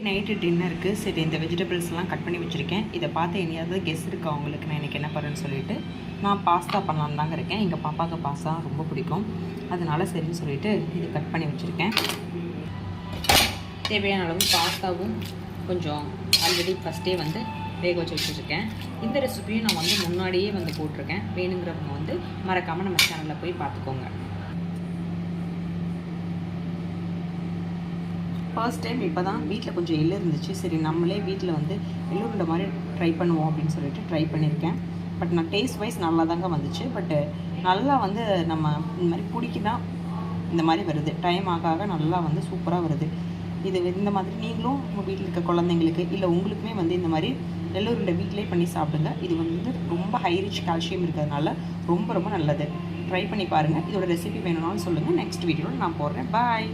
Night டின்னருக்கு சரி இந்த வெஜிடபிள்ஸ்லாம் கட் பண்ணி வச்சுருக்கேன். இதை பார்த்து இனியாவது கெஸ் இருக்கா அவங்களுக்கு நான் இன்றைக்கி என்ன பண்ணுறேன்னு சொல்லிவிட்டு நான் பாஸ்தா பண்ணலான்னு தாங்க இருக்கேன். எங்கள் பாப்பாவுக்கு பாஸ்தா ரொம்ப பிடிக்கும், அதனால சரின்னு சொல்லிவிட்டு இது கட் பண்ணி வச்சுருக்கேன். தேவையான அளவு பாஸ்தாவும் கொஞ்சம் ஆல்ரெடி ஃபஸ்ட்டே வேக வச்சு வச்சுருக்கேன். இந்த ரெசிபியும் நான் முன்னாடியே போட்டிருக்கேன். வேணுங்கிறவங்க மறக்காமல் நம்ம சேனலில் போய் பார்த்துக்கோங்க. ஃபர்ஸ்ட் டைம் இப்போ தான் வீட்டில் கொஞ்சம் எள்ளு இருந்துச்சு. சரி நம்மளே வீட்டில் எள்ளுருண்டை மாதிரி ட்ரை பண்ணுவோம் அப்படின்னு சொல்லிட்டு ட்ரை பண்ணியிருக்கேன். பட் நான் டேஸ்ட் வைஸ் நல்லா தாங்க வந்துச்சு. பட்டு நல்லா நம்ம இந்த மாதிரி பிடிக்கினா இந்த மாதிரி வருது. டைம் ஆக ஆக நல்லா சூப்பராக வருது. இது இந்த மாதிரி நீங்களும் உங்கள் வீட்டில் இருக்க குழந்தைங்களுக்கு இல்லை உங்களுக்குமே இந்த மாதிரி எள்ளுருண்டை வீட்டிலே பண்ணி சாப்பிடுங்க. இது ரொம்ப ஹை ரிச் கால்சியம் இருக்கிறதுனால ரொம்ப ரொம்ப நல்லது. ட்ரை பண்ணி பாருங்கள். இதோட ரெசிபி வேணும்னாலும் சொல்லுங்கள். நெக்ஸ்ட் வீடியோவில் நான் போடுறேன். பாய்.